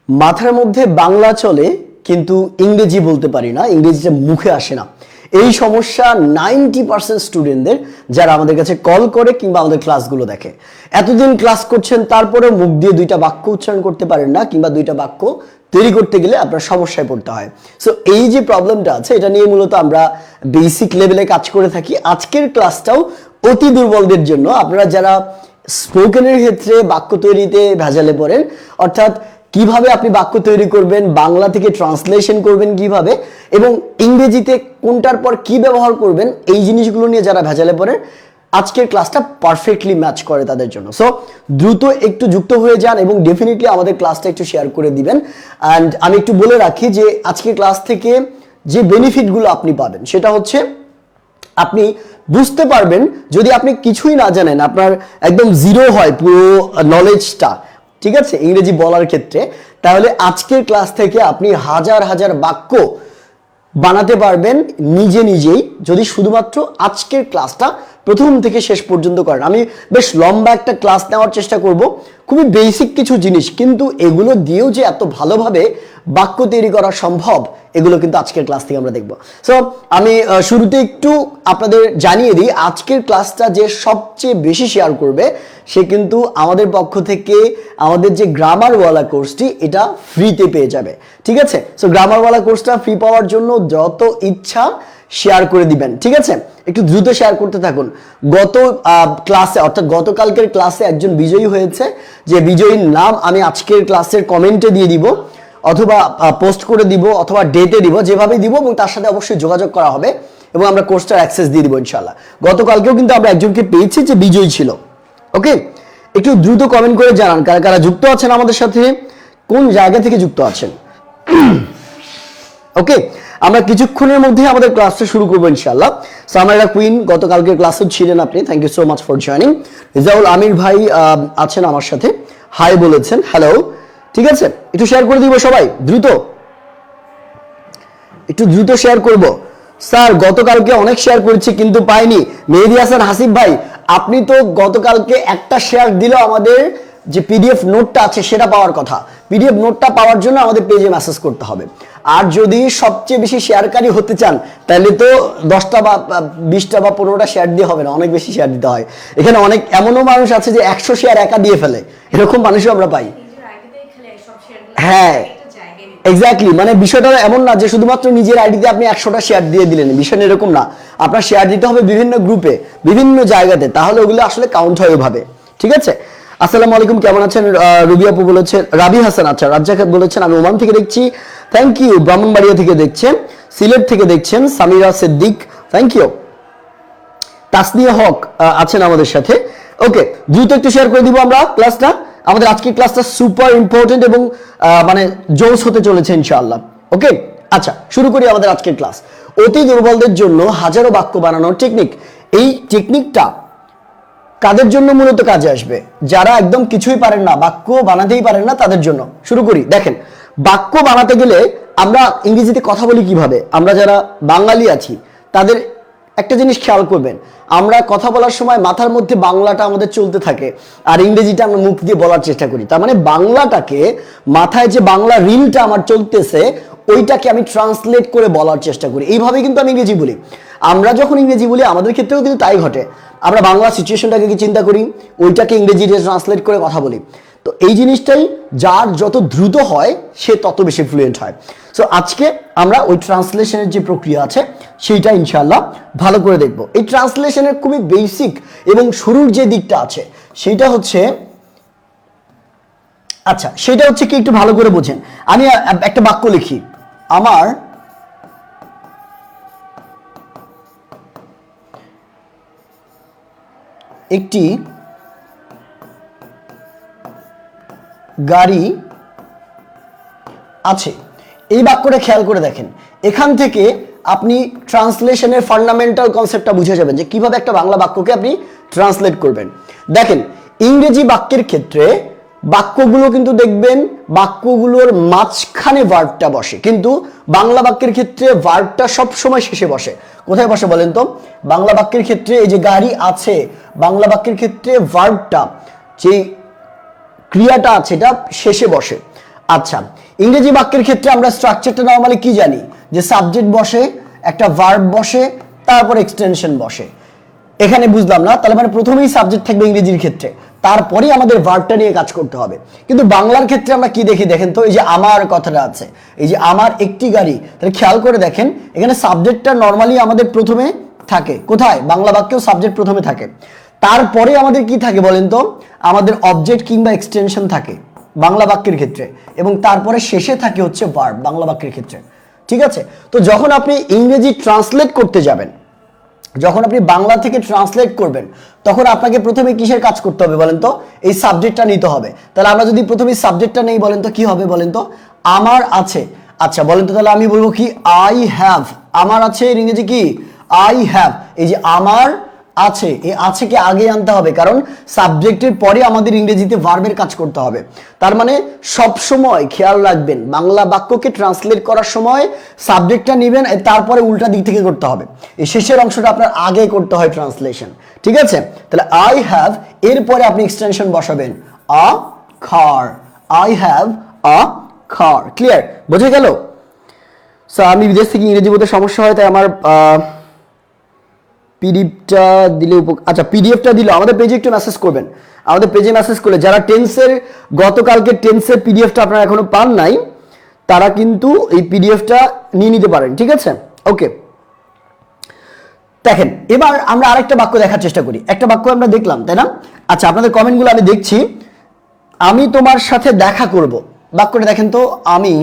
মাথার মধ্যে বাংলা চলে কিন্তু ইংরেজি বলতে পারি না, ইংরেজিটা মুখে আসে না। এই সমস্যা 90% স্টুডেন্টদের, যারা আমাদের কাছে কল করে কিংবা আমাদের ক্লাসগুলো দেখে। এতদিন ক্লাস করছেন, তারপরে মুখ দিয়ে দুইটা বাক্য উচ্চারণ করতে পারেন না, কিংবা দুইটা বাক্য তৈরি করতে গেলে আপনার সমস্যায় পড়তে হয়। সো এই যে প্রবলেমটা আছে, এটা নিয়ে মূলত আমরা বেসিক লেভেলে কাজ করে থাকি। আজকের ক্লাসটাও অতি দুর্বলদের জন্য, আপনারা যারা স্পোকেনের ক্ষেত্রে বাক্য তৈরিতে ভেজালে পড়েন, অর্থাৎ কিভাবে আপনি বাক্য তৈরি করবেন, বাংলা থেকে ট্রান্সলেশন করবেন কিভাবে, এবং ইংরেজিতে কোনটার পর কি ব্যবহার করবেন, এই জিনিসগুলো নিয়ে যারা ভেজালে পড়েন, আজকের ক্লাসটা পারফেক্টলি ম্যাচ করে তাদের জন্য। সো দ্রুত একটু যুক্ত হয়ে যান এবং ডেফিনেটলি আমাদের ক্লাসটা একটু শেয়ার করে দিবেন। অ্যান্ড আমি একটু বলে রাখি যে আজকের ক্লাস থেকে যে বেনিফিটগুলো আপনি পাবেন সেটা হচ্ছে, আপনি বুঝতে পারবেন, যদি আপনি কিছুই না জানেন, আপনার একদম জিরো হয় পুরো নলেজটা, ঠিক আছে, ইংরেজি বলার ক্ষেত্রে, তাহলে আজকের ক্লাস থেকে আপনি হাজার হাজার বাক্য বানাতে পারবেন নিজে নিজেই, যদি শুধুমাত্র আজকের ক্লাসটা প্রথম থেকে শেষ পর্যন্ত করেন। আমি বেশ লম্বা একটা ক্লাস নেওয়ার চেষ্টা করব, খুবই বেসিক কিছু জিনিস, কিন্তু এগুলো দিয়েও যে এত ভালোভাবে বাক্য তৈরি করা সম্ভব, এগুলো কিন্তু আজকের ক্লাস থেকে আমরা দেখব। সো আমি শুরুতে একটু আপনাদের জানিয়ে দিই, আজকের ক্লাসটা যে সবচেয়ে বেশি শেয়ার করবে সে কিন্তু আমাদের পক্ষ থেকে আমাদের যে গ্রামারওয়ালা কোর্সটি, এটা ফ্রিতে পেয়ে যাবে, ঠিক আছে। সো গ্রামারওয়ালা কোর্সটা ফ্রি পাওয়ার জন্য যত ইচ্ছা শেয়ার করে দিবেন, ঠিক আছে, একটু দ্রুত শেয়ার করতে থাকুন। গত ক্লাসে, অর্থাৎ গতকালকের ক্লাসে একজন বিজয়ী হয়েছে, যে বিজয়ীর নাম আমি আজকের ক্লাসের কমেন্টে দিয়ে দিব, অথবা পোস্ট করে দিব, অথবা ডেটে দিব, যেভাবে দিব, এবং তার সাথে অবশ্যই যোগাযোগ করা হবে এবং আমরা কোর্সটার অ্যাক্সেস দিয়ে দিব ইনশাআল্লাহ। গতকালকেও কিন্তু আমরা একজনকে পেয়েছি যে বিজয়ী ছিল। ওকে, একটু দ্রুত কমেন্ট করে জানান কারা কারা যুক্ত আছেন আমাদের সাথে, কোন জায়গা থেকে যুক্ত আছেন। ওকে, আমরা কিছুক্ষণের মধ্যে আমাদের ক্লাসটা শুরু করবো ইনশাআল্লাহ। সামাইরা কুইন গতকালকের ক্লাসে ছিলেন আপনি, thank you so much for joining. Rezaul Amir ভাই আছেন আমার সাথে, হাই বলেছেন, হ্যালো, ঠিক আছে, একটু শেয়ার করে দিব সবাই, দ্রুত একটু দ্রুত শেয়ার করব। স্যার গতকালকে অনেক শেয়ার করেছি কিন্তু পাইনি। মেহেদি হাসান হাসিব ভাই, আপনি তো গতকালকে একটা শেয়ার দিলেও আমাদের যে পিডিএফ নোটটা আছে সেটা পাওয়ার কথা। পিডিএফ নোটটা পাওয়ার জন্য আমাদের পেজে মেসেজ করতে হবে। আর যদি সবচেয়ে বেশি শেয়ারকারী হতে চান, তাহলে তো 10টা বা 20টা বা 15টা শেয়ার দিয়ে হবে না, অনেক বেশি শেয়ার দিতে হয়। এখানে অনেক এমনও মানুষ আছে যে 100 শেয়ার একা দিয়ে ফেলে, এরকম মানুষও আমরা পাই। হ্যাঁ, এক্স্যাক্টলি, মানে বিষয়টা এমন না যে শুধুমাত্র নিজের আইডিতে আপনি 100টা শেয়ার দিয়ে দিলেন, বিষয়টা এরকম না। আপনার শেয়ার দিতে হবে বিভিন্ন গ্রুপে, বিভিন্ন জায়গাতে, তাহলে ওগুলো আসলে কাউন্ট হয় ওইভাবে, ঠিক আছে। আসসালামু আলাইকুম, কেমন আছেন? রবি আপু বলেছেন, রাবি হাসান, আচ্ছা রাজ্জাক বলেছেন আমি ওমান থেকে দেখছি, থ্যাংক ইউ। ব্রাহ্মণবাড়িয়া থেকে দেখছেন, সিলেট থেকে দেখছেন, সামিরা সিদ্দিক, থ্যাংক ইউ। তাসনিয়া হক আছেন আমাদের সাথে। ওকে, দ্রুত একটু শেয়ার করে দিব আমরা ক্লাসটা। আমাদের আজকের ক্লাসটা সুপার ইম্পর্টেন্ট এবং মানে জোস হতে চলেছে ইনশাআল্লাহ। ওকে, আচ্ছা শুরু করি আমাদের আজকের ক্লাস। অতি দুর্বলদের জন্য হাজারো বাক্য বানানোর টেকনিক। এই টেকনিকটা কাদের জন্য মূলত কাজে আসবে? যারা একদম কিছুই পারেন না, বাক্য বানাতেই পারেন না, তাদের জন্য। শুরু করি। দেখেন, বাক্য বানাতে গেলে আমরা ইংরেজিতে কথা বলি কিভাবে? আমরা যারা বাঙালি আছি তাদের একটা জিনিস খেয়াল করবেন, আমরা কথা বলার সময় মাথার মধ্যে বাংলাটা আমাদের চলতে থাকে, আর ইংরেজিটা আমরা মুখ দিয়ে বলার চেষ্টা করি। তার মানে বাংলাটাকে, মাথায় যে বাংলা রিলটা আমার চলতেছে, ওইটাকে আমি ট্রান্সলেট করে বলার চেষ্টা করি। এইভাবে কিন্তু আমি ইংরেজি বলি। আমরা যখন ইংরেজি বলি, আমাদের ক্ষেত্রেও কিন্তু তাই ঘটে। আমরা বাংলা সিচুয়েশনটাকে কি চিন্তা করি, ওইটাকে ইংরেজিতে ট্রান্সলেট করে কথা বলি। তো এই জিনিসটাই, যার যত দ্রুত হয় সে তত বেশি ফ্লুয়েন্ট হয়। সো আজকে আমরা ওই ট্রান্সলেশনের যে প্রক্রিয়া আছে সেইটা ইনশাআল্লাহ ভালো করে দেখব। এই ট্রান্সলেশনের খুবই বেসিক এবং শুরুর যে দিকটা আছে সেইটা হচ্ছে, আচ্ছা সেটা হচ্ছে কি, একটু ভালো করে বোঝেন। আমি একটা বাক্য লিখি, আমার একটি গাড়ি আছে। এই বাক্যটা খেয়াল করে দেখেন, এখান থেকে আপনি ট্রান্সলেশনের ফান্ডামেন্টাল কনসেপ্টটা বুঝে যাবেন যে কিভাবে একটা বাংলা বাক্যকে আপনি ট্রান্সলেট করবেন। দেখেন, ইংরেজি বাক্যের ক্ষেত্রে বাক্যগুলো কিন্তু দেখবেন বাক্যগুলোর মাঝখানে ভার্বটা বসে, কিন্তু বাংলা বাক্যের ক্ষেত্রে ভার্বটা সবসময় শেষে বসে। কোথায় বসে বলেন তো? বাংলা বাক্যের ক্ষেত্রে এই যে গাড়ি আছে, বাংলা বাক্যের ক্ষেত্রে ভার্বটা, যে ক্রিয়াটা আছে, এটা শেষে বসে। আচ্ছা, ইংরেজি বাক্যের ক্ষেত্রে আমরা স্ট্রাকচারটা নরমালি কি জানি, যে সাবজেক্ট বসে, একটা ভার্ব বসে, তারপর এক্সটেনশন বসে। এখানে বুঝলাম না, তাহলে মানে প্রথমেই সাবজেক্ট থাকবে ইংরেজির ক্ষেত্রে, তারপরে আমাদের ভার্বটা নিয়ে কাজ করতে হবে। কিন্তু বাংলার ক্ষেত্রে আমরা কি দেখি দেখেন তো, এই যে আমার কথাটা আছে, এই যে আমার একটি গাড়ি, তাহলে খেয়াল করে দেখেন এখানে সাবজেক্টটা নরমালি আমাদের প্রথমে থাকে। কোথায়? বাংলা বাক্যেও সাবজেক্ট প্রথমে থাকে, তারপরে আমাদের কি থাকে বলেন তো, আমাদের অবজেক্ট কিংবা এক্সটেনশন থাকে বাংলা বাক্যের ক্ষেত্রে, এবং তারপরে শেষে থাকে হচ্ছে ভার্ব বাংলা বাক্যের ক্ষেত্রে। ঠিক আছে, তো যখন আপনি ইংরেজি ট্রান্সলেট করতে যাবেন, যখন আপনি বাংলা থেকে ট্রান্সলেট করবেন, তখন আপনাকে প্রথমে কিসের কাজ করতে হবে বলেন তো, এই সাবজেক্টটা নিতে হবে। তাহলে আমরা যদি প্রথমে সাবজেক্টটা নেই বলেন তো কি হবে বলেন তো, আমার আছে। আচ্ছা বলেন তো, তাহলে আমি বলবো কি আই হ্যাভ, আমার আছে এর ইংরেজি কি আই হ্যাভ। এই যে আমার আছে, এই আছে কে আগে আনতে হবে, কারণ সাবজেক্টের পরে আমাদের ইংরেজিতে ভার্বের কাজ করতে হবে। তার মানে সব সময় খেয়াল রাখবেন, বাংলা বাক্যকে ট্রান্সলেট করার সময় সাবজেক্টটা নেবেন, তারপরে উল্টা দিক থেকে করতে হবে, এই শেষের অংশটা আপনার আগে করতে হয় ট্রান্সলেশন। ঠিক আছে, তাহলে আই হ্যাভ, এরপরে আপনি এক্সটেনশন বসাবেন a car, I have a car. Clear? বোঝা গেল? সো আমি বিদেশ থেকে ইংরেজি বলতে সমস্যা হয়, তাই আমার পিডিএফটা দিলে আচ্ছা পিডিএফটা দিলে আমাদের পেজে একটু মেসেজ করবেন, আমাদের পেজে মেসেজ করলে যারা টেন্সের গতকালকে টেন্সের পিডিএফটা আপনারা এখনো পান নাই, তারা কিন্তু এই পিডিএফটা নিয়ে নিতে পারেন। ঠিক আছে, ওকে। দেখেন এবার আমরা আরেকটা বাক্য দেখার চেষ্টা করি, একটা বাক্য আমরা দেখলাম তাই না। আচ্ছা আপনাদের কমেন্টগুলো আমি দেখছি। আমি তোমার সাথে দেখা করব, বাক্যটা দেখেন তো, আমি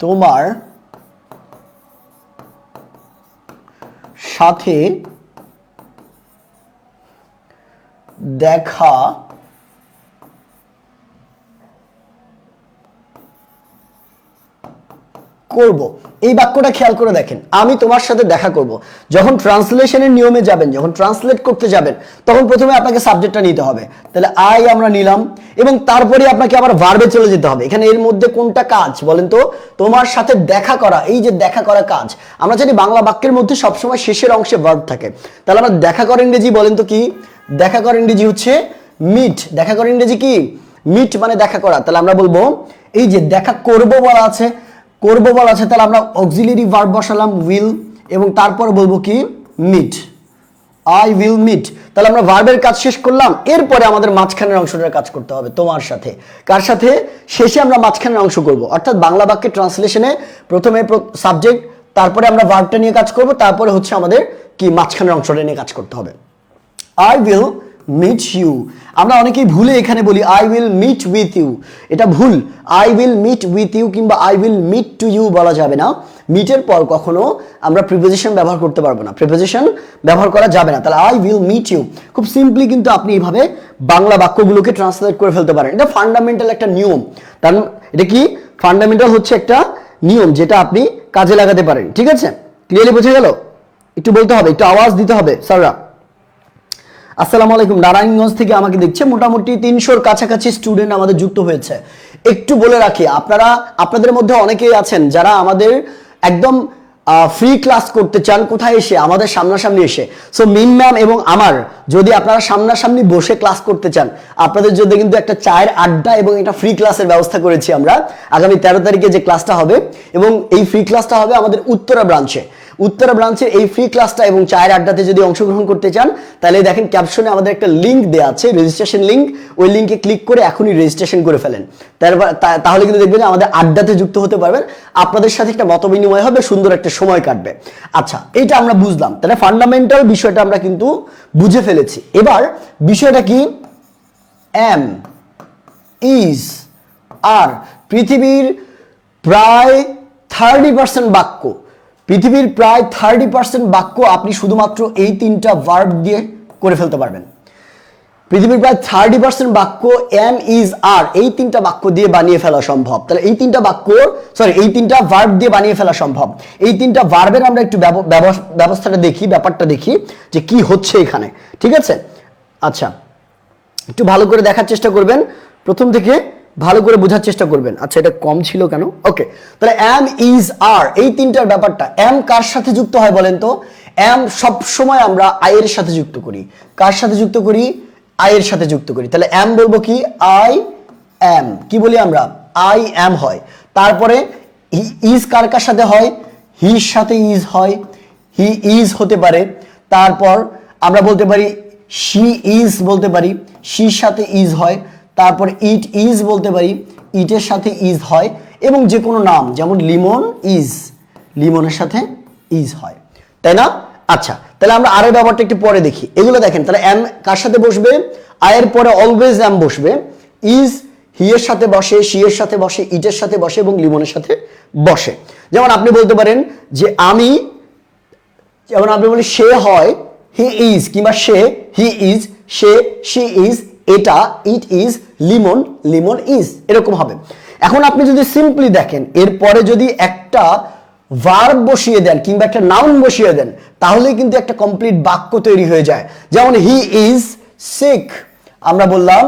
তোমার সাথে দেখা করব, এই বাক্যটা খেয়াল করে দেখেন, আমি তোমার সাথে দেখা করব। যখন ট্রান্সলেশনের নিয়মে যাবেন, যখন ট্রান্সলেট করতে যাবেন, তখন প্রথমে আপনাকে সাবজেক্টটা নিতে হবে। তাহলে আই আমরা নিলাম, এবং তারপরে আপনাকে আবার ভার্বে চলে যেতে হবে। এখানে এর মধ্যে কোনটা কাজ বলেন তো, তোমার সাথে দেখা করা। এই যে দেখা করা কাজ, আমরা জানি বাংলা বাক্যের মধ্যে সবসময় শেষের অংশে ভার্ব থাকে। তাহলে আমরা দেখা করা ইংরেজি বলেন তো কি, দেখা করা ইংরেজি হচ্ছে মিট। দেখা করা ইংরেজি কি মিট, মানে দেখা করা। তাহলে আমরা বলবো এই যে দেখা করব বলা আছে, করব বলা আছে, তাহলে আমরা অক্সিলিয়ারি ভার্ব বসালাম উইল, এবং তারপর বলবো কি মিট, আই উইল মিট। তাহলে আমরা ভার্বের কাজ শেষ করলাম, এরপরে আমাদের মাঝখানের অংশটার কাজ করতে হবে তোমার সাথে। কার সাথে? শেষে আমরা মাঝখানের অংশ করব। অর্থাৎ বাংলা বাক্যের ট্রান্সলেশনে প্রথমে সাবজেক্ট, তারপরে আমরা ভার্বটা নিয়ে কাজ করব, তারপরে হচ্ছে আমাদের কি মাঝখানের অংশটা নিয়ে কাজ করতে হবে। আই উইল মিট ইউ, আমরা অনেকেই ভুলে এখানে বলি I will meet with you, এটা ভুল। I will meet with you কিংবা I will meet to you বলা যাবে না। মিটের পর কখনো আমরা প্রিপোজিশন ব্যবহার করতে পারবো না, প্রিপোজিশন ব্যবহার করা যাবে না। তাহলে আই উইল মিট ইউ, খুব সিম্পলি কিন্তু আপনি এইভাবে বাংলা বাক্যগুলোকে ট্রান্সলেট করে ফেলতে পারেন। এটা ফান্ডামেন্টাল একটা নিয়ম, কারণ এটা কি ফান্ডামেন্টাল হচ্ছে একটা নিয়ম যেটা আপনি কাজে লাগাতে পারেন। ঠিক আছে, ক্লিয়ারলি বোঝা গেল? একটু বলতে হবে, একটু আওয়াজ দিতে হবে স্যাররা। আসসালামু আলাইকুম, নারায়ণগঞ্জ থেকে আমাকে দেখছে, মোটামুটি 300-র কাছাকাছি স্টুডেন্ট আমাদের যুক্ত হয়েছে। একটু বলে রাখি, আপনাদের মধ্যে অনেকেই আছেন যারা আমাদের একদম ফ্রি ক্লাস করতে চান। কোথায় এসে? আমাদের সামনাসামনি এসে। সো মিম ম্যাম এবং আমার, যদি আপনারা সামনাসামনি বসে ক্লাস করতে চান, আপনাদের জন্য কিন্তু একটা চায়ের আড্ডা এবং একটা ফ্রি ক্লাসের ব্যবস্থা করেছি আমরা। আগামী 13 তারিখে যে ক্লাসটা হবে, এবং এই ফ্রি ক্লাসটা হবে আমাদের উত্তরা ব্রাঞ্চের এই ফ্রি ক্লাসটা এবং চায়ের আড্ডাতে যদি অংশগ্রহণ করতে চান, তাহলে দেখেন ক্যাপশনে আমাদের একটা লিঙ্ক দেওয়া আছে, রেজিস্ট্রেশন লিঙ্ক। ওই লিঙ্কে ক্লিক করে এখনই রেজিস্ট্রেশন করে ফেলেন। তাহলে কিন্তু দেখবেন আমাদের আড্ডাতে যুক্ত হতে পারবেন, আপনাদের সাথে একটা মত বিনিময় হবে, সুন্দর একটা সময় কাটবে। আচ্ছা, এইটা আমরা বুঝলাম, তাহলে ফান্ডামেন্টাল বিষয়টা আমরা কিন্তু বুঝে ফেলেছি। এবার বিষয়টা কি, এম, ইজ, আর। পৃথিবীর প্রায় 30% বাক্য, পৃথিবীর প্রায় 30% বাক্য আপনি শুধুমাত্র এই 3টা ভার্ব দিয়ে করে ফেলতে পারবেন। পৃথিবীর প্রায় 30% বাক্য এম, ইজ, আর, এই 3টা বাক্য দিয়ে বানিয়ে ফেলা সম্ভব। তাহলে এই 3টা ভার্ব দিয়ে বানিয়ে ফেলা সম্ভব। এই 3টা ভার্বের আমরা একটু ব্যবস্থাটা দেখি, ব্যাপারটা দেখি যে কি হচ্ছে এখানে। ঠিক আছে, আচ্ছা একটু ভালো করে দেখার চেষ্টা করবেন, প্রথম থেকে ভালো করে বোঝার চেষ্টা করবেন। আচ্ছা এটা কম ছিল কেন? ওকে, তাহলে এম, ইজ, আর, এই 3টার ব্যাপারটা। এম কার সাথে যুক্ত হয় বলেন তো? এম সব সময় আমরা আই এর সাথে যুক্ত করি। কার সাথে যুক্ত করি? আই এর সাথে যুক্ত করি। তাহলে এম বলবো কি আই অ্যাম কি বলি আমরা, আই অ্যাম হয়। তারপরে ইজ কার কার সাথে হয়, হির সাথে ইজ হয়, হি ইজ হতে পারে। তারপর আমরা বলতে পারি শি ইজ বলতে পারি, শির সাথে ইজ হয়। তারপর ইট ইজ বলতে পারি, ইটের সাথে ইজ হয়। এবং যে কোনো নাম যেমন লিমন ইজ, লিমনের সাথে ইজ হয়, তাই না? আচ্ছা, তাহলে আমরা আরের ব্যাপারটা একটু পরে দেখি। এগুলো দেখেন, তাহলে এম কার সাথে বসবে, আয়ের পরে অলওয়েজ এম বসবে, ইজ হি এর সাথে বসে, শি এর সাথে বসে, ইটের সাথে বসে এবং লিমনের সাথে বসে। যেমন আপনি বলতে পারেন যে আমি, যেমন আপনি বলি সে হয় হি ইজ, কিংবা সে হি ইজ, সে শি ইজ, এটা it is, Limon Limon is, এরকম হবে। এখন আপনি যদি সিম্পলি দেখেন এরপরে যদি একটা ভার্ব বসিয়ে দেন কিংবা একটা নাউন বসিয়ে দেন, তাহলে কিন্তু একটা কমপ্লিট বাক্য তৈরি হয়ে যায়। যেমন হি ইজ সিক, আমরা বললাম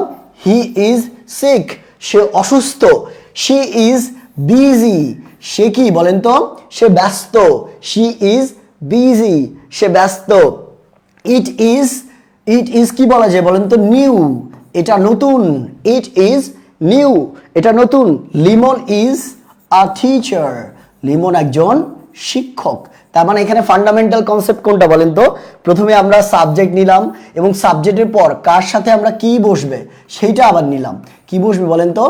হি ইজ সিক, সে অসুস্থ। শি ইজ বিজি, সে কি বলেন তো, সে ব্যস্ত। শি ইজ বিজি, সে ব্যস্ত। ইট ইজ কি বলা যায় বলেন তো, নিউ, এটা নতুন। ইট ইজ নিউ, এটা নতুন। Limon is a teacher, Limon একজন শিক্ষক। তার মানে এখানে ফান্ডামেন্টাল কনসেপ্ট কোনটা বলেন তো, প্রথমে আমরা সাবজেক্ট নিলাম এবং সাবজেক্টের পর কার সাথে আমরা কি বসবে সেইটা আবার নিলাম। কি বসবে বলেন তো,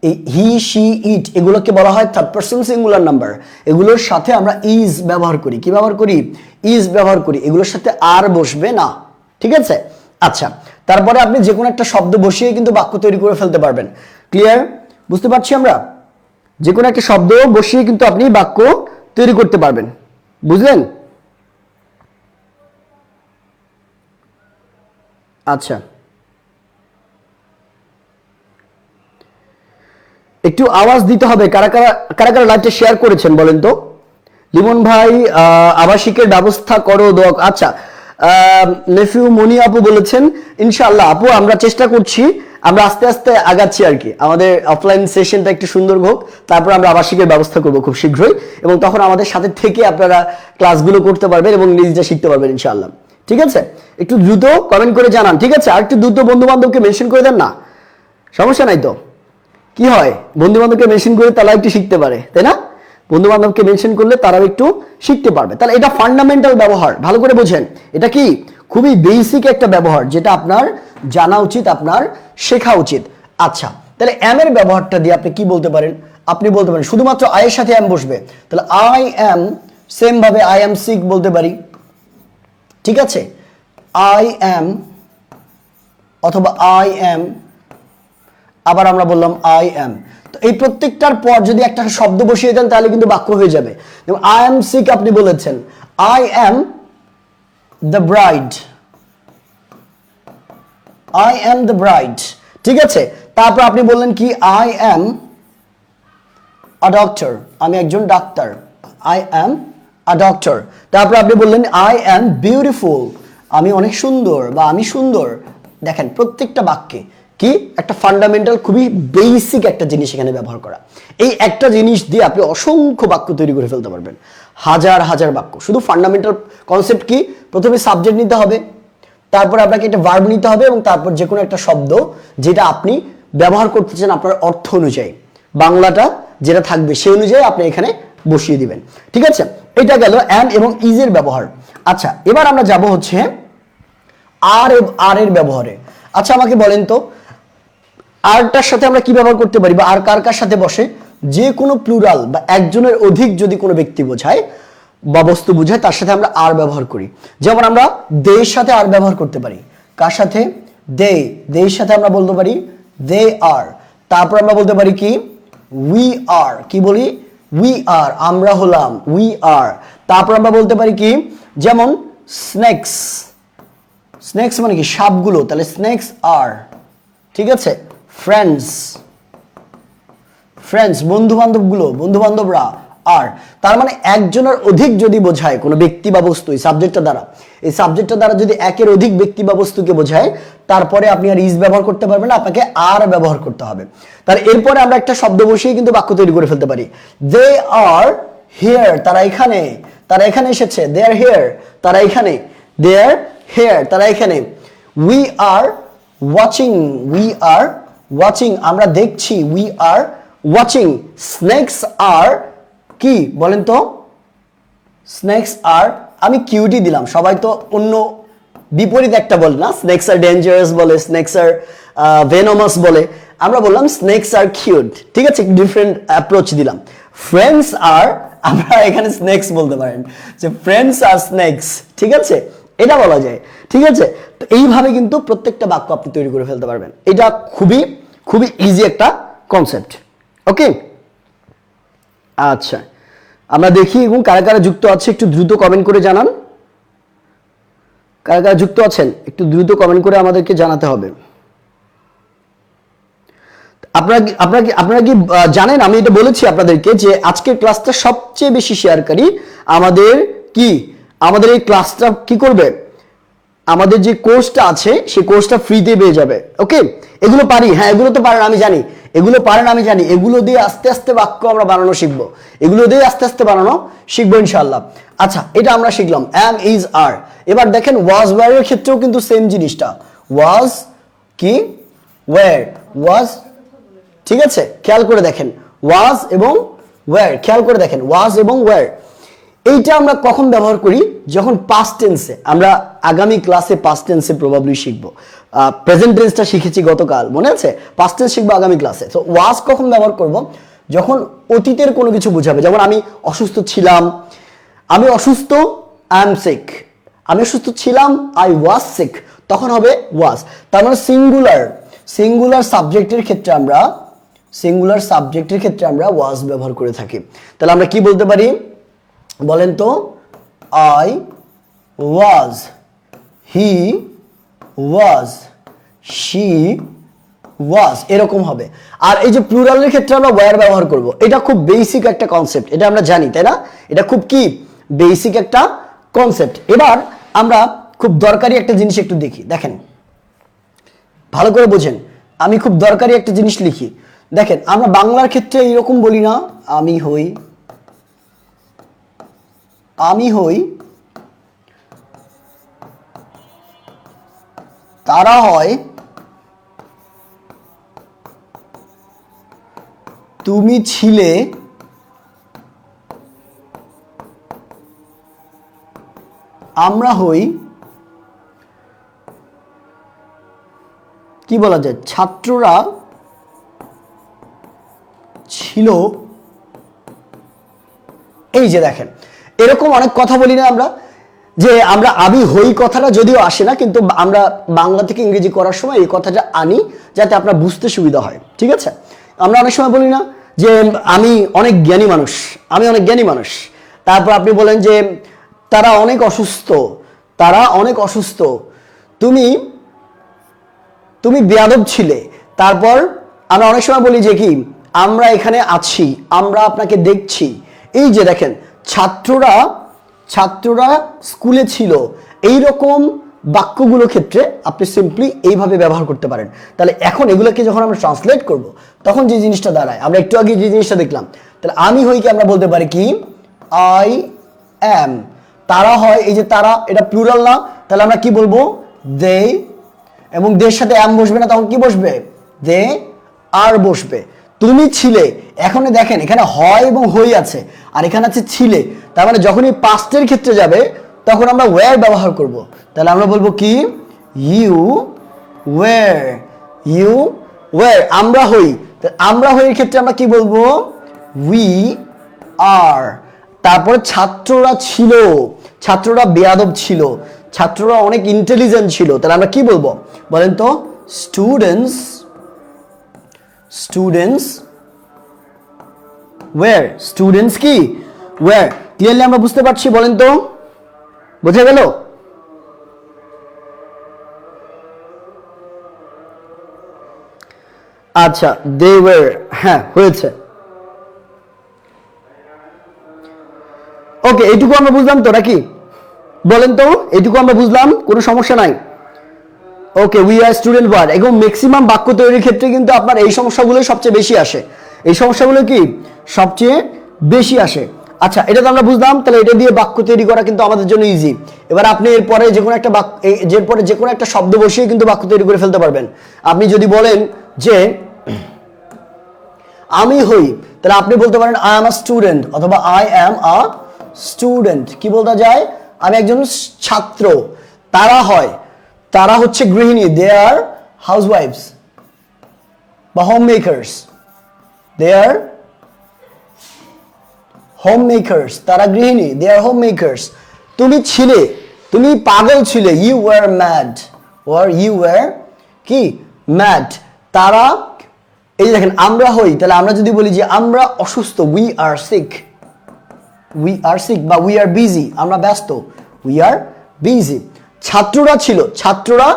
এই হি শি ইট এগুলোকে বলা হয় থার্ড পারসন সিঙ্গুলার নাম্বার। এগুলোর সাথে আমরা ইজ ব্যবহার করি, কি ব্যবহার করি, ইজ ব্যবহার করি। এগুলোর সাথে আর বসবে না, ঠিক আছে? আচ্ছা, তারপরে আপনি যে কোনো একটা শব্দ বসিয়ে কিন্তু বাক্য তৈরি করে ফেলতে পারবেন। ক্লিয়ার? বুঝতে পারছি আমরা? যে কোনো একটা শব্দ বসিয়ে কিন্তু আপনি বাক্য তৈরি করতে পারবেন, বুঝলেন? আচ্ছা, একটু আওয়াজ দিতে হবে। কারা কারা কারা কারা লাইভটা শেয়ার করেছেন বলেন তো। লিমন ভাই আবাসিকের ব্যবস্থা করো দোয়া। আচ্ছা, নেফিউ মনি আপু বলেছেন ইনশাআল্লাহ আপু আমরা চেষ্টা করছি, আমরা আস্তে আস্তে আগাচ্ছি আর কি। আমাদের অফলাইন সেশনটা একটু সুন্দর হোক, তারপর আমরা আবাসিকের ব্যবস্থা করব খুব শীঘ্রই, এবং তখন আমাদের সাথে থেকে আপনারা ক্লাসগুলো করতে পারবেন এবং নিজেরা শিখতে পারবেন ইনশাআল্লাহ। ঠিক আছে, একটু দ্রুত কমেন্ট করে জানান, ঠিক আছে? আর একটু দ্রুত বন্ধু বান্ধবকে মেনশন করে দেন না, সমস্যা নাই তো। কি হয়, বন্ধু বান্ধবকে মেনশন করে তারা একটু শিখতে পারে, তাই না? বন্ধু বান্ধবকে মেনশন করলে তারাও একটু শিখতে পারবে। তাহলে এটা ফান্ডামেন্টাল ব্যবহার, ভালো করে বোঝেন। এটা কি খুবই বেসিক একটা ব্যবহার যেটা আপনার জানা উচিত, আপনার শেখা উচিত। আচ্ছা, তাহলে এম এর ব্যবহারটা দিয়ে আপনি কি বলতে পারেন? আপনি বলতে পারেন শুধুমাত্র আই এর সাথে এম বসবে, তাহলে আই এম, সেম ভাবে আই এম সিক বলতে পারি, ঠিক আছে? আই এম অথবা আই এম, আবার আমরা বললাম আই এম। তো এই প্রত্যেকটার পর যদি একটা শব্দ বসিয়ে দেন তাহলে কিন্তু বাক্য হয়ে যাবে। যেমন আই এম সিক আপনি বলেছেন, I am the bride, I am the bride, ঠিক আছে? তারপর আপনি বললেন কি, আই এম আ ডক্টর, আমি একজন doctor, I am a doctor. তারপর আপনি বললেন আই এম বিউটিফুল, আমি অনেক সুন্দর বা আমি সুন্দর। দেখেন প্রত্যেকটা বাক্যে কি একটা ফান্ডামেন্টাল খুবই বেসিক একটা জিনিস এখানে ব্যবহার করা। এই একটা জিনিস দিয়ে আপনি অসংখ্য বাক্য তৈরি করে ফেলতে পারবেন, হাজার হাজার বাক্য। শুধু ফান্ডামেন্টাল কনসেপ্ট কি, প্রথমে সাবজেক্ট নিতে হবে, তারপর আপনাকে একটা ভার্ব নিতে হবে এবং তারপর যে কোনো একটা শব্দ যেটা আপনি ব্যবহার করতে চান আপনার অর্থ অনুযায়ী, বাংলাটা যেটা থাকবে সেই অনুযায়ী আপনি এখানে বসিয়ে দিবেন, ঠিক আছে? এটা গেল অ্যাম এবং ইজের ব্যবহার। আচ্ছা, এবার আমরা যাব হচ্ছে আর এর ব্যবহারে। আচ্ছা, আমাকে বলেন তো আরটার সাথে আমরা কি ব্যবহার করতে পারি, বা আর কার কার সাথে বসে? যে কোনো প্লুরাল বা একজনের অধিক যদি কোনো ব্যক্তি বোঝায় বা বস্তু বোঝায় তার সাথে আমরা আর ব্যবহার করি। যেমন আমরা দেয়ের সাথে আর ব্যবহার করতে পারি। কার সাথে? দে, দেয়ের সাথে আমরা বলতে পারি দে আর। তারপর আমরা বলতে পারি কি, উই আর, কি বলি, উই আর, আমরা হলাম, উই আর। তারপর আমরা বলতে পারি কি, যেমন স্নেকস, স্নেকস মানে কি, সাপগুলো, তাহলে স্নেকস আর, ঠিক আছে? ফ্রেন্ডস, ফ্রেন্ডস বন্ধু বান্ধবগুলো, বন্ধু বান্ধবরা আর। তার মানে একজনের অধিক যদি বোঝায় কোনো ব্যক্তি বা বস্তু এই সাবজেক্টটা দ্বারা, এই সাবজেক্টটা দ্বারা যদি একের অধিক ব্যক্তি বা বস্তুকে বোঝায়, তারপরে আপনি আর ইজ ব্যবহার করতে পারবেন না, আপনাকে আর ব্যবহার করতে হবে। তার এরপরে আমরা একটা শব্দ বসিয়ে কিন্তু বাক্য তৈরি করে ফেলতে পারি। দে আর হিয়ার, তারা এখানে, তারা এখানে এসেছে। দে আর হিয়ার, তারা এখানে। দে আর হিয়ার, তারা এখানে। We are watching, we are watching আমরা দেখছি, উই আর ওয়াচিং। স্নেকস আর কি বলেন তো? স্নেকস আর, আমি কিউটি দিলাম, সবাই তো অন্য বিপরীত একটা বলে না, স্নেকস আর ডেঞ্জারাস বলে, স্নেকস আর ভেনোমাস বলে, আমরা বললাম স্নেকস আর কিউট। ঠিক আছে, ডিফারেন্ট অ্যাপ্রোচ দিলাম। ফ্রেন্ডস আর, আমরা এখানে স্নেকস বলতে পারেন যে ফ্রেন্ডস আর স্নেকস, ঠিক আছে, এটা বলা যায়। ঠিক আছে, তো এইভাবে কিন্তু প্রত্যেকটা বাক্য আপনি তৈরি করে ফেলতে পারবেন। এটা খুবই খুবই ইজি একটা কনসেপ্ট। ওকে, আচ্ছা আমরা দেখি এবং কারা কারা যুক্ত আছে একটু দ্রুত কমেন্ট করে জানান। কারা কারা যুক্ত আছেন একটু দ্রুত কমেন্ট করে আমাদেরকে জানাতে হবে। আপনারা কি জানেন, আমি এটা বলেছি আপনাদেরকে যে আজকের ক্লাসটা সবচেয়ে বেশি শেয়ারকারী আমাদের কি, আমাদের এই ক্লাসটা কি করবে, আমাদের যে কোর্সটা আছে সেই কোর্সটা ফ্রিতে পেয়ে যাবে। ওকে, এগুলো পারি, হ্যাঁ এগুলো তো পারেন আমি জানি, এগুলো পারেন আমি জানি, এগুলো দিয়ে আস্তে আস্তে বাক্য আমরা বানানো শিখবো, এগুলো দিয়ে আস্তে আস্তে বানানো শিখবো ইনশাআল্লাহ। আচ্ছা, এটা আমরা শিখলাম অ্যাম, ইজ, আর। এবার দেখেন ওয়াজ ওয়্যার এর ক্ষেত্রেও কিন্তু সেম জিনিসটা, ওয়াজ কি, ওয়্যার, ওয়াজ। ঠিক আছে, খেয়াল করে দেখেন ওয়াজ এবং ওয়্যার, খেয়াল করে দেখেন ওয়াজ এবং ওয়্যার। এইটা আমরা কখন ব্যবহার করি? যখন পাস্ট টেন্সে, আমরা আগামী ক্লাসে পাস্ট টেন্সে প্রবাবলি শিখবো। প্রেজেন্ট টেন্সটা শিখেছি গতকাল, মনে আছে? পাস্ট টেন্স শিখবো আগামী ক্লাসে। তো ওয়াজ কখন ব্যবহার করব? যখন অতীতের কোনো কিছু বোঝাবে, যেমন আমি অসুস্থ ছিলাম, আমি অসুস্থ, আই এম সিক, আমি অসুস্থ ছিলাম, আই ওয়াজ সিক, তখন হবে ওয়াজ। তার মানে সিঙ্গুলার সাবজেক্টের ক্ষেত্রে আমরা ওয়াজ ব্যবহার করে থাকি। তাহলে আমরা কি বলতে পারি বলেন তো? I was, he was, she was, এরকম হবে। আর এই যে প্লুরালের ক্ষেত্রে আমরা ওয়্যার ব্যবহার করব, এটা খুব বেসিক একটা কনসেপ্ট, এটা আমরা জানি তাই না? এটা খুব কি বেসিক একটা কনসেপ্ট। এবার আমরা খুব দরকারি একটা জিনিস একটু দেখি, দেখেন ভালো করে বোঝেন, আমি খুব দরকারি একটা জিনিস লিখি। দেখেন আমরা বাংলার ক্ষেত্রে এরকম বলি না, আমি হই, আমি হই, তারা হয়, তুমি ছিলে, আমরা হই, কি বলা যায়, ছাত্ররা ছিল। এই যে দেখেন এরকম অনেক কথা বলি না আমরা, যে আমরা আমি হই কথাটা যদিও আসে না, কিন্তু আমরা বাংলা থেকে ইংরেজি করার সময় এই কথাটা আনি যাতে আপনার বুঝতে সুবিধা হয়। ঠিক আছে, আমরা অনেক সময় বলি না যে আমি অনেক জ্ঞানী মানুষ, আমি অনেক জ্ঞানী মানুষ। তারপর আপনি বলেন যে তারা অনেক অসুস্থ, তারা অনেক অসুস্থ, তুমি বেয়াদব ছিলে। তারপর আমরা অনেক সময় বলি যে কি, আমরা এখানে আছি, আমরা আপনাকে দেখছি। এই যে দেখেন ছাত্ররা স্কুলে ছিল, এই রকম বাক্যগুলো ক্ষেত্রে আপনি সিম্পলি এইভাবে ব্যবহার করতে পারেন। তাহলে এখন এগুলোকে যখন আমরা ট্রান্সলেট করব তখন যে জিনিসটা দাঁড়ায়, আমরা একটু আগে যে জিনিসটা দেখলাম, তাহলে আমি হই কি আমরা বলতে পারি কি, আই অ্যাম। তারা হয়, এই যে তারা, এটা প্লুরাল না, তাহলে আমরা কি বলবো, দে, এবং দের সাথে অ্যাম বসবে না, তখন কি বসবে, দে আর বসবে। তুমি ছিলে, এখন দেখেন এখানে হয় এবং হই আছে, আর এখানে আছে ছিলে, তার মানে যখনই পাস্টের ক্ষেত্রে যাবে তখন আমরা ওয়্যার ব্যবহার করব। তাহলে আমরা বলবো কি, ইউ ওয়্যার, ইউ ওয়্যার। আমরা হই, আমরা হই এর ক্ষেত্রে আমরা কি বলবো, উই আর। তারপরে ছাত্ররা ছিল, ছাত্ররা বেয়াদব ছিল, ছাত্ররা অনেক ইন্টেলিজেন্ট ছিল, তাহলে আমরা কি বলবো বলেন তো, স্টুডেন্টস ওয়্যার, স্টুডেন্টস কি ওয়্যার। ক্লিয়ারলি আমরা বুঝতে পারছি, বলেন তো বোঝা গেল? আচ্ছা, দে ওয়্যার, হ্যাঁ হয়েছে। ওকে, এইটুকু আমরা বুঝলাম তো নাকি, বলেন তো, এইটুকু আমরা বুঝলাম, কোনো সমস্যা নাই। ওকে, উই আর স্টুডেন্ট ওয়ার। এবং ম্যাক্সিমাম বাক্য তৈরির ক্ষেত্রে কিন্তু আপনার এই সমস্যাগুলো সবচেয়ে বেশি আসে, এই সমস্যাগুলো কি সবচেয়ে বেশি আসে। আচ্ছা, এটা তো আমরা বুঝলাম, তাহলে এটা দিয়ে বাক্য তৈরি করা কিন্তু আমাদের জন্য ইজি। এবার আপনি এরপরে যে কোনো একটা শব্দ বসিয়ে কিন্তু বাক্য তৈরি করে ফেলতে পারবেন। আপনি যদি বলেন যে আমি হই, তাহলে আপনি বলতে পারেন আই এম আ স্টুডেন্ট, অথবা আই এম আ স্টুডেন্ট। কি বলতে যায়? আমি একজন ছাত্র। তারা হয়, তারা হচ্ছে গৃহিণী, দে আর হাউসওয়াইফস বা হোম মেকার্স, দে আর হোম মেকার্স, তারা গৃহিণী, দে আর হোম মেকার্স। তুমি ছিলে, তুমি পাগল ছিলে, you were mad, or you were কি ম্যাড। তারা, এই দেখেন আমরা হই, তাহলে আমরা যদি বলি যে আমরা অসুস্থ, we are sick, we are sick, বা উই আর বিজি, আমরা ব্যস্ত, উই আর বিজি। ছাত্ররা ছিল, ছাত্ররা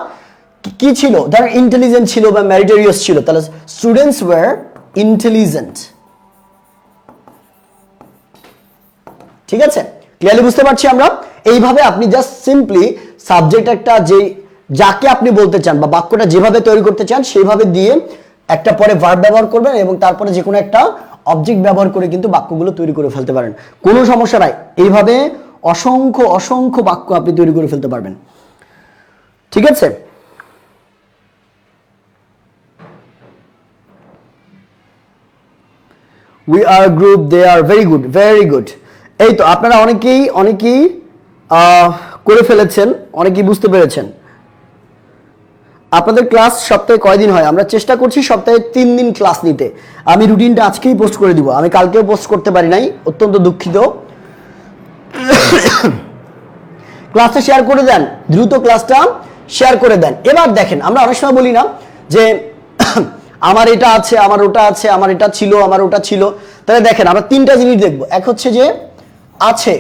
কি ছিল? তারা ইন্টেলিজেন্ট ছিল বা মেরিটোরিয়াস ছিল, তাহলে স্টুডেন্টস ওয়ার ইন্টেলিজেন্ট। ঠিক আছে, ক্লিয়ারলি বুঝতে পারছি আমরা? এইভাবে আপনি জাস্ট সিম্পলি সাবজেক্ট একটা, যে যাকে আপনি বলতে চান বা বাক্যটা যেভাবে তৈরি করতে চান সেইভাবে দিয়ে একটা পরে ভার্ব ব্যবহার করবেন এবং তারপরে যে কোনো একটা অবজেক্ট ব্যবহার করে কিন্তু বাক্যগুলো তৈরি করে ফেলতে পারেন, কোনো সমস্যা নাই। এইভাবে অসংখ্য অসংখ্য বাক্য আপনি তৈরি করে ফেলতে পারবেন। ঠিক আছে, we are group, they are, very good, very good. এই তো আপনারা অনেকেই করে ফেলেছেন, অনেকেই বুঝতে পেরেছেন। আপনাদের ক্লাস সপ্তাহে কয়দিন হয়? আমরা চেষ্টা করছি সপ্তাহে 3 দিন ক্লাস নিতে। আমি রুটিনটা আজকেই পোস্ট করে দিব, আমি কালকেও পোস্ট করতে পারি নাই, অত্যন্ত দুঃখিত। ক্লাসটা শেয়ার করে দেন, দ্রুত ক্লাসটা শেয়ার করে দেন। এবার দেখেন, আমরা অনেক সময় বলি না যে আমার এটা আছে, আমার ওটা আছে, আমার এটা ছিল, আমার ওটা ছিল। তাহলে দেখেন আমরা 3টা জিনিস দেখবো। এক হচ্ছে যে আছে,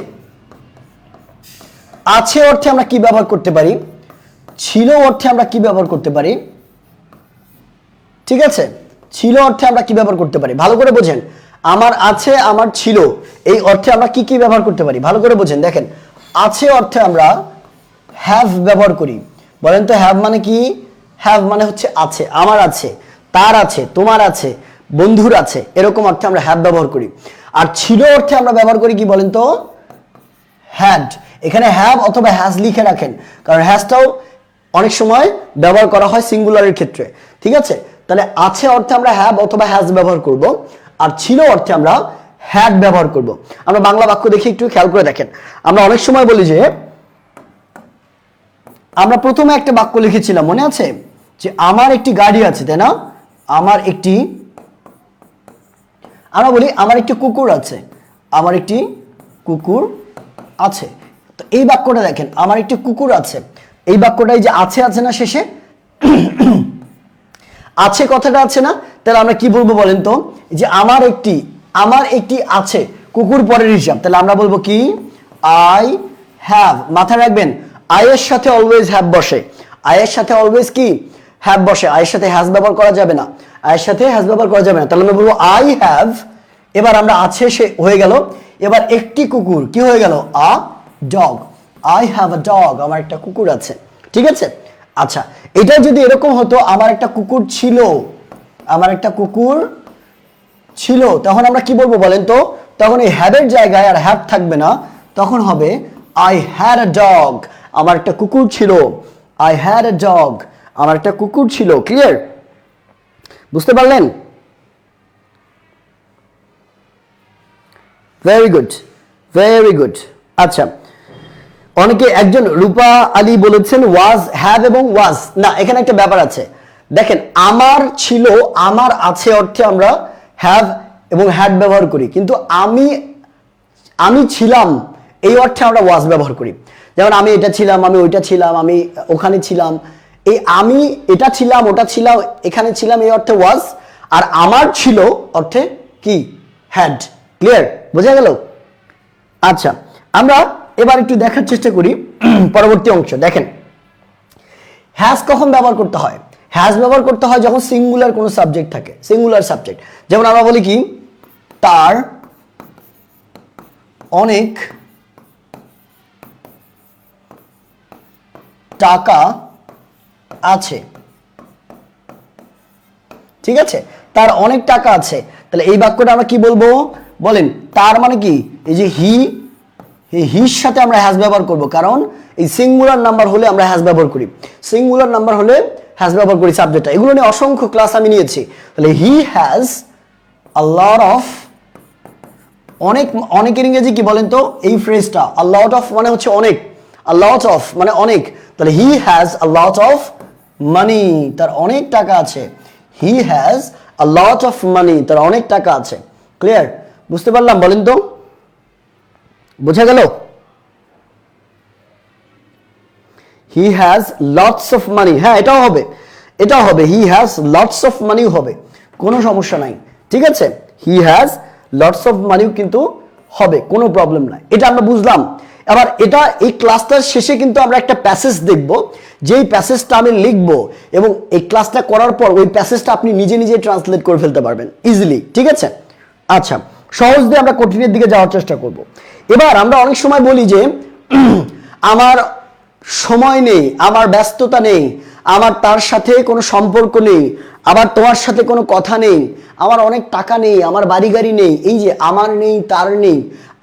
আছে অর্থে আমরা কি ব্যবহার করতে পারি, ছিল অর্থে আমরা কি ব্যবহার করতে পারি। ঠিক আছে, ছিল অর্থে আমরা কি ব্যবহার করতে পারি, ভালো করে বোঝেন। আমার আছে, আমার ছিল, এই অর্থে আমরা কি কি ব্যবহার করতে পারি, ভালো করে বোঝেন। দেখেন, আছে অর্থে আমরা হ্যাভ ব্যবহার করি। বলেন তো হ্যাভ মানে কি? হ্যাভ মানে হচ্ছে আছে, আমার আছে, তার আছে, তোমার আছে, বন্ধুর আছে, এরকম অর্থে আমরা হ্যাভ ব্যবহার করি। আর ছিল অর্থে আমরা ব্যবহার করি কি বলেন তো? হ্যাড। এখানে হ্যাভ অথবা হ্যাজ লিখে রাখেন, কারণ হ্যাজটাও অনেক সময় ব্যবহার করা হয় সিঙ্গুলারের ক্ষেত্রে। ঠিক আছে, তাহলে আছে অর্থে আমরা হ্যাভ অথবা হ্যাজ ব্যবহার করব, আর ছিল অর্থে আমরা হ্যাড ব্যবহার করব। আমরা বাংলা বাক্য দেখে একটু খেয়াল করে দেখেন। আমরা অনেক সময় বলি যে, আমরা প্রথমে একটা বাক্য লিখেছিলাম, মনে আছে? যে আমার একটি গাড়ি আছে, তাই না? আমার একটি, আমরা বলি আমার একটি কুকুর আছে, আমার একটি কুকুর আছে। তো এই বাক্যটা দেখেন, আমার একটি কুকুর আছে, এই বাক্যটাই যে আছে আছে না শেষে, আছে কথাটা আছে না, তাহলে আমরা কি বলবো বলেন তো? যে আমার একটি আছে, কুকুর পরের হিসাব, তাহলে আমরা বলবো কি? I have. মাথায় রাখবেন, আয়ের সাথে অলওয়েজ হ্যাভ বসে, আয়ের সাথে অলওয়েজ কি হ্যাভ বসে, আয়ের সাথে হ্যাজ ব্যবহার করা যাবে না, আয়ের সাথে হ্যাজ ব্যবহার করা যাবে না। তাহলে আমরা বলবো আই হ্যাভ। এবার আমরা আছে সে হয়ে গেল, এবার একটি কুকুর কি হয়ে গেল? A dog, I have a dog, আমার একটা কুকুর আছে। ঠিক আছে, আচ্ছা, এটা যদি এরকম হতো আমার একটা কুকুর ছিল, আমার একটা কুকুর ছিল, তখন আমরা কি বলবো বলেন তো? তখন এই হ্যাভের জায়গায় আর হ্যাভ থাকবে না, তখন হবে আই হ্যাড আ ডগ, আমার একটা কুকুর ছিল, আই হ্যাড আ ডগ, আমার একটা কুকুর ছিল। ক্লিয়ার? বুঝতে পারলেন? Very good, very good. আচ্ছা, অনেকে, একজন রূপা আলী বলেছেন ওয়াজ, হ্যাভ এবং ওয়াজ। না, এখানে একটা ব্যাপার আছে। দেখেন, আমার ছিল, আমার আছে অর্থে আমরা হ্যাভ এবং হ্যাড ব্যবহার করি, কিন্তু আমি ছিলাম এই অর্থে আমরা ওয়াজ ব্যবহার করি। যেমন আমি এটা ছিলাম, আমি ওইটা ছিলাম, আমি ওখানে ছিলাম। এই আমি এটা ছিলাম, ওটা ছিলাম, এখানে ছিলাম, এই অর্থে ওয়াজ। আর আমার ছিল অর্থে কি? হ্যাড। ক্লিয়ার? বোঝা গেল? আচ্ছা, আমরা এবার একটু দেখার চেষ্টা করি পরবর্তী অংশ। দেখেন, হ্যাজ কখন ব্যবহার করতে হয়? হ্যাজ ব্যবহার করতে হয় যখন সিঙ্গুলার কোনো সাবজেক্ট থাকে, সিঙ্গুলার সাবজেক্ট। যেমন আমরা বলি কি? তার অনেক টাকা আছে। ঠিক আছে, তার অনেক টাকা আছে। তাহলে এই বাক্যটা আমরা কি বলবো বলেন? তার মানে কি? এই যে হির সাথে আমরা হ্যাজ ব্যবহার করব, কারণ এই সিঙ্গুলার নাম্বার হলে আমরা হ্যাজ ব্যবহার করি, সিঙ্গুলার নাম্বার হলে হ্যাজ ব্যবহার করি সাবজেক্টটা, এগুলো নিয়ে অসংখ্য ক্লাস আমি নিয়েছি। তাহলে he has a lot of, অনেক, অনেকের ইংরেজি কি বলেন তো এই ফ্রেজটা, আ লট অফ মানে হচ্ছে অনেক, আ লট অফ মানে অনেক, তাহলে he has a lot of money, তার অনেক টাকা আছে। He has a lot of money, তার অনেক টাকা আছে। ক্লিয়ার? বুঝতে পারলাম? বলেন তো, বোঝা গেল? He has lots of money, হ্যাঁ এটাও হবে, এটাও হবে, হি হ্যাজ লটস অফ মানিও হবে, কোনো সমস্যা নাই। ঠিক আছে, হি হ্যাজ লটস অফ মানিও কিন্তু হবে, কোনো প্রবলেম নাই। এটা আমরা বুঝলাম। এবার এটা এই ক্লাসটার শেষে কিন্তু আমরা একটা প্যাসেজ দেখব, যেই প্যাসেজটা আমি লিখব এবং এই ক্লাসটা করার পর ওই প্যাসেজটা আপনি নিজে নিজে ট্রান্সলেট করে ফেলতে পারবেন ইজিলি। ঠিক আছে, আচ্ছা, সহজ দিয়ে আমরা কঠিনের দিকে যাওয়ার চেষ্টা করব। এবার আমরা অনেক সময় বলি যে আমার সময় নেই, আমার ব্যস্ততা নেই, আমার তার সাথে কোনো সম্পর্ক নেই, আবার তোমার সাথে কোনো কথা নেই, আমার অনেক টাকা নেই, আমার বাড়ি গাড়ি নেই। এই যে আমার নেই, তার নেই,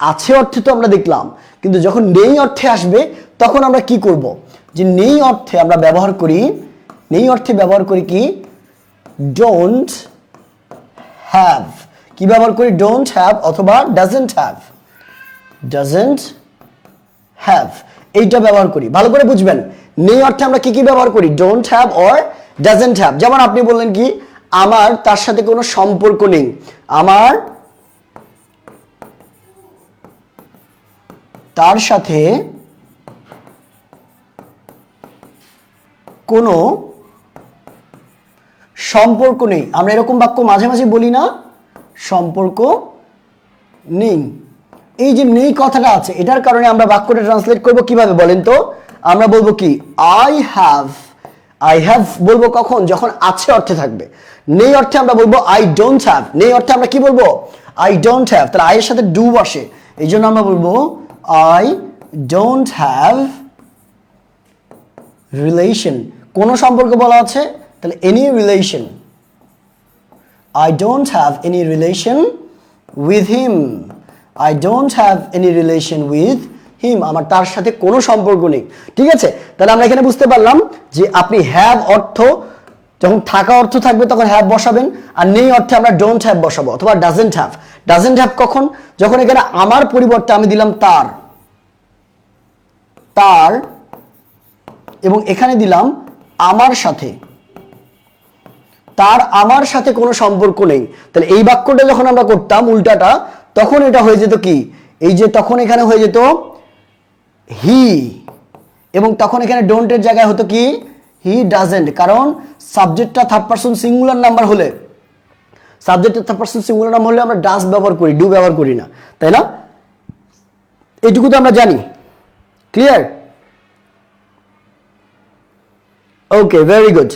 আছে অর্থে তো আমরা দেখলাম, কিন্তু যখন নেই অর্থে আসবে তখন আমরা কি করব? যে নেই অর্থে আমরা ব্যবহার করি, নেই অর্থে ব্যবহার করি কি? Don't have. কি ব্যবহার করি? ডোন্ট হ্যাভ অথবা ডাজন্ট হ্যাভ, ডাজন্ট হ্যাভ, এইটা ব্যবহার করি। ভালো করে বুঝবেন, নেই অর্থে আমরা কি কি ব্যবহার করি? Don't have or doesn't have. যেমন আপনি বললেন কি, আমার তার সাথে কোনো সম্পর্ক নেই, আমার তার সাথে কোনো সম্পর্ক নেই। আমরা এরকম বাক্য মাঝে মাঝে বলি না, সম্পর্ক নেই। এই যে নেই কথাটা আছে, এটার কারণে আমরা বাক্যটা ট্রান্সলেট করব কিভাবে বলেন তো? আমরা বলবো কি, আই হ্যাভ। আই হ্যাভ বলবো কখন? যখন আছে অর্থে থাকবে। নেই অর্থে আমরা বলবো আই ডোন্ট হ্যাভ। নেই অর্থে আমরা কি বলবো? I don't have. তাহলে আই এর সাথে ডু বসে, এই জন্য আমরা বলবো আই ডোন্ট হ্যাভ রিলেশন। কোন সম্পর্ক বলা আছে? তাহলে any relation. I don't have any relation with him. I don't have any relation with him. আমার তার সাথে কোনো সম্পর্ক নেই। ঠিক আছে, তাহলে আমরা এখানে বুঝতে পারলাম যে আপনি হ্যাভ অর্থ যখন থাকা অর্থ থাকবে তখন হ্যাভ বসাবেন, আর নেই অর্থে আমরা ডোন্ট হ্যাভ বসাবো, অথবা ডাজন্ট হ্যাভ। ডাজন্ট হ্যাভ কখন? যখন এখানে আমার পরিবর্তে আমি দিলাম তার, তার, এবং এখানে দিলাম আমার সাথে, তার আমার সাথে কোনো সম্পর্ক নেই। তাহলে এই বাক্যটা যখন আমরা করতাম উল্টাটা, তখন এটা হয়ে যেত কি, এই যে তখন এখানে হয়ে যেত হি, এবং তখন এখানে ডোন্টের জায়গায় হতো কি, হি ডাজেন্ট। কারণ সাবজেক্টটা থার্ড পারসন সিঙ্গুলার নাম্বার হলে, সাবজেক্টের থার্ড পারসন সিঙ্গুলার নাম্বার হলে আমরা ডাজ ব্যবহার করি, ডু ব্যবহার করি না, তাই না? এইটুকু তো আমরা জানি। ক্লিয়ার? ওকে, ভেরি গুড।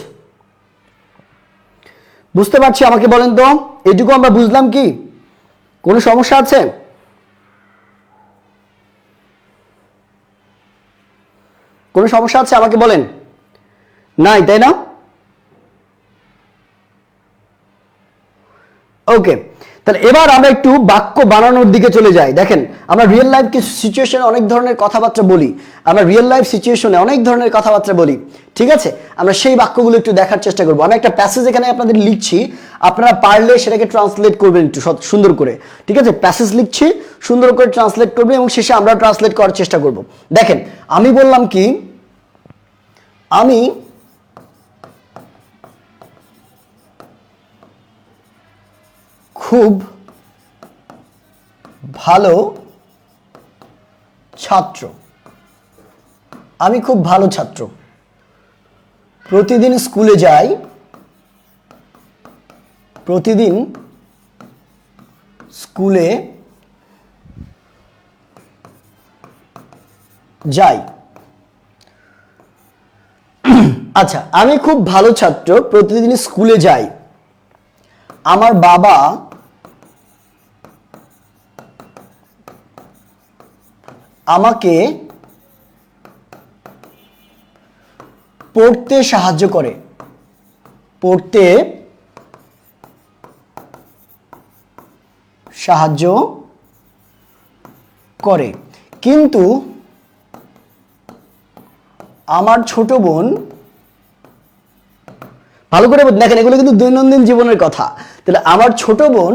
বুঝতে পারছি? আমাকে বলেন তো, এটুকু আমরা বুঝলাম কি? কোনো সমস্যা আছে? কোনো সমস্যা আছে আমাকে বলেন। নাই, তাই না? ওকে, তাহলে এবার আমরা একটু বাক্য বানানোর দিকে চলে যাই। দেখেন, আমরা রিয়েল লাইফ কিছু সিচুয়েশনে অনেক ধরনের কথাবার্তা বলি, আমরা রিয়েল লাইফ সিচুয়েশনে অনেক ধরনের কথাবার্তা বলি। ঠিক আছে, আমরা সেই বাক্যগুলো একটু দেখার চেষ্টা করবো। আমি একটা প্যাসেজ এখানে আপনাদের লিখছি, আপনারা পারলে সেটাকে ট্রান্সলেট করবেন একটু সুন্দর করে। ঠিক আছে, প্যাসেজ লিখছি, সুন্দর করে ট্রান্সলেট করবেন এবং শেষে আমরা ট্রান্সলেট করার চেষ্টা করব। দেখেন, আমি বললাম কি, আমি খুব ভালো ছাত্র। আমি খুব ভালো ছাত্র, প্রতিদিন স্কুলে যাই, প্রতিদিন স্কুলে যাই। আচ্ছা, আমি খুব ভালো ছাত্র, প্রতিদিন স্কুলে যাই। আমার বাবা আমাকে পড়তে সাহায্য করে, পড়তে সাহায্য করে, কিন্তু আমার ছোট বোন ভালো করে দেখেন, এগুলো কিন্তু দৈনন্দিন জীবনের কথা। তাহলে আমার ছোট বোন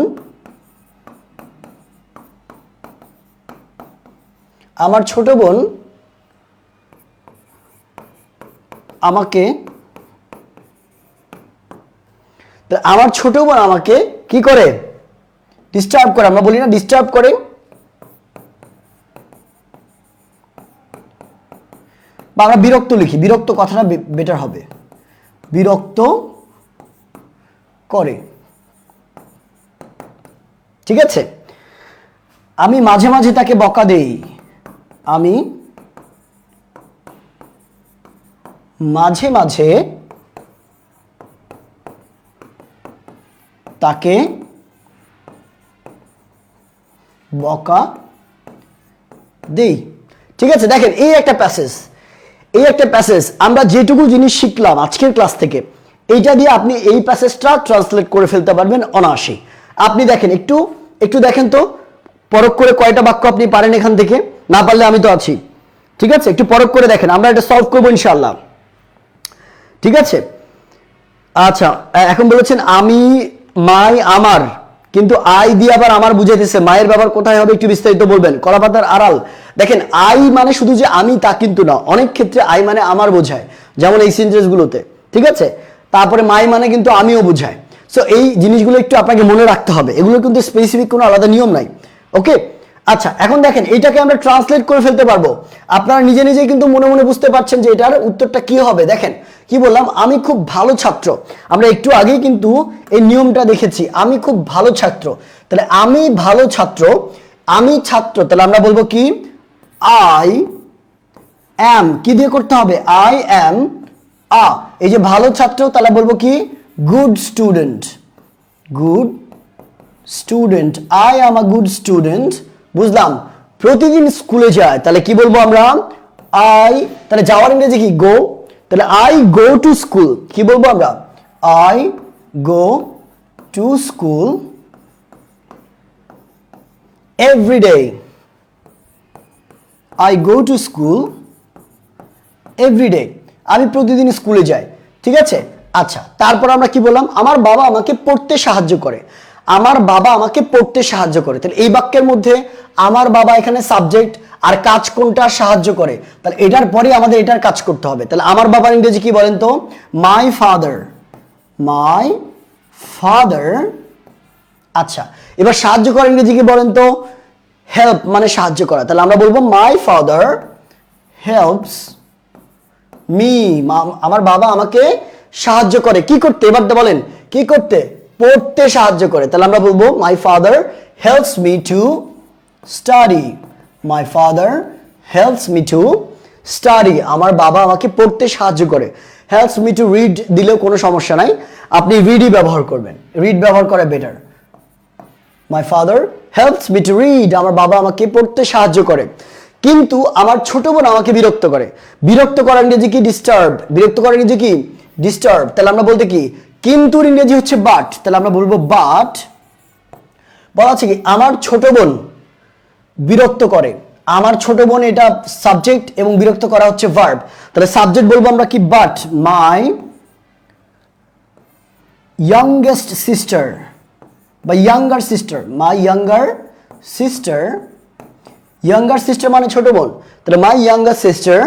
আমাকে কি করে? ডিস্টার্ব করে। আমরা বলি না ডিস্টার্ব করে। বা আমরা বিরক্ত লিখি, বিরক্ত কথাটা বেটার হবে, বিরক্ত করে। ঠিক আছে? আমি মাঝে মাঝে তাকে বকা দেই, আমি মাঝে মাঝে তাকে বকা দেই। ঠিক আছে? দেখেন এই একটা প্যাসেজ আমরা যেটুকু জিনিস শিখলাম আজকের ক্লাস থেকে, এইটা দিয়ে আপনি এই প্যাসেজটা ট্রান্সলেট করে ফেলতে পারবেন অনায়াসে। আপনি দেখেন, একটু দেখেন তো পরখ করে কয়টা বাক্য আপনি পারেন এখান থেকে। না পারলে আমি তো আছি। ঠিক আছে? একটু পরখ করে দেখেন, আমরা এটা সলভ করবো ইনশাআল্লাহ। ঠিক আছে? আচ্ছা, এখন বলেছেন আমি, মাই, আমার, কিন্তু আই দিয়ে আবার আমার বুঝাইতেছে। মায়ের ব্যাপার কোথায় হবে একটু বিস্তারিত বলবেন। কলাপাতার আড়াল। দেখেন আই মানে শুধু যে আমি তা কিন্তু না, অনেক ক্ষেত্রে আই মানে আমার বোঝায়, যেমন এই সেন্টেন্স গুলোতে। ঠিক আছে? তারপরে মাই মানে কিন্তু আমিও বোঝায়। সো এই জিনিসগুলো একটু আপনাকে মনে রাখতে হবে, এগুলো কিন্তু স্পেসিফিক কোনো আলাদা নিয়ম নাই। ওকে? আচ্ছা, এখন দেখেন এটাকে আমরা ট্রান্সলেট করে ফেলতে পারবো। আপনারা নিজে নিজেই কিন্তু মনে মনে বুঝতে পারছেন যে এটার উত্তরটা কি হবে। দেখেন কি বললাম, আমি খুব ভালো ছাত্র। আমরা একটু আগেই কিন্তু এই নিয়মটা দেখেছি, আমি খুব ভালো ছাত্র। তাহলে আমি ভালো ছাত্র, আমি ছাত্র, তাহলে আমরা বলবো কি? I am. কি দিয়ে করতে হবে? আই অ্যাম এই যে ভালো ছাত্র, তাহলে বলবো কি? Good student. Good student, I am a good student. বুঝলাম? প্রতিদিন স্কুলে যায়, তাহলে কি বলবো আমরা? আই, তাহলে যাওয়ার ইংরেজি কি? গো। তাহলে আই গো টু স্কুল, কি বলবো আমরা? I go to school every day. I go to school every day, আমি প্রতিদিন স্কুলে যাই। ঠিক আছে? আচ্ছা, তারপর আমরা কি বললাম? আমার বাবা আমাকে পড়তে সাহায্য করে। আমার বাবা আমাকে পড়তে সাহায্য করে। তাহলে এই বাক্যের মধ্যে আমার বাবা এখানে সাবজেক্ট, আর কাজ কোনটা? সাহায্য করে। তাহলে এটার পরে আমাদের এটার কাজ করতে হবে। তাহলে আমার বাবার ইংরেজি কি বলেন তো? My father. My father. আচ্ছা, এবার সাহায্য করার ইংরেজি কি বলেন তো? হেল্প, মানে সাহায্য করা। তাহলে আমরা বলবো মাই ফাদার হেল্পস মি। আমার বাবা আমাকে সাহায্য করে কি করতে? এবার বলেন কি করতে? পড়তে সাহায্য করে। তাহলে আমরা বলবো my father helps me to study. My father helps me to study, আমার বাবা আমাকে পড়তে সাহায্য করে। হেল্পস মি টু রিড দিলেও কোনো সমস্যা নাই, আপনি রিডই ব্যবহার করবেন, রিড ব্যবহার করা better. My father helps me to read, আমার বাবা আমাকে পড়তে সাহায্য করে। কিন্তু আমার ছোট বোন আমাকে বিরক্ত করে। বিরক্ত করার ইংরেজি কি? ডিস্টার্ব। বিরক্ত করার ইংরেজি কি? ডিস্টার্ব। তাহলে আমরা বলতে কি? কিন্তু ইংরেজি হচ্ছে বাট। তাহলে আমরা বলবো বাট। বলা আছে কি? আমার ছোট বোন বিরক্ত করে। আমার ছোট বোন এটা সাবজেক্ট এবং বিরক্ত করা হচ্ছে ভার্ব। তাহলে সাবজেক্ট বলবো আমরা কি? বাট মাই youngest sister বা younger sister, my younger sister মানে ছোট বোন। তাহলে my younger sister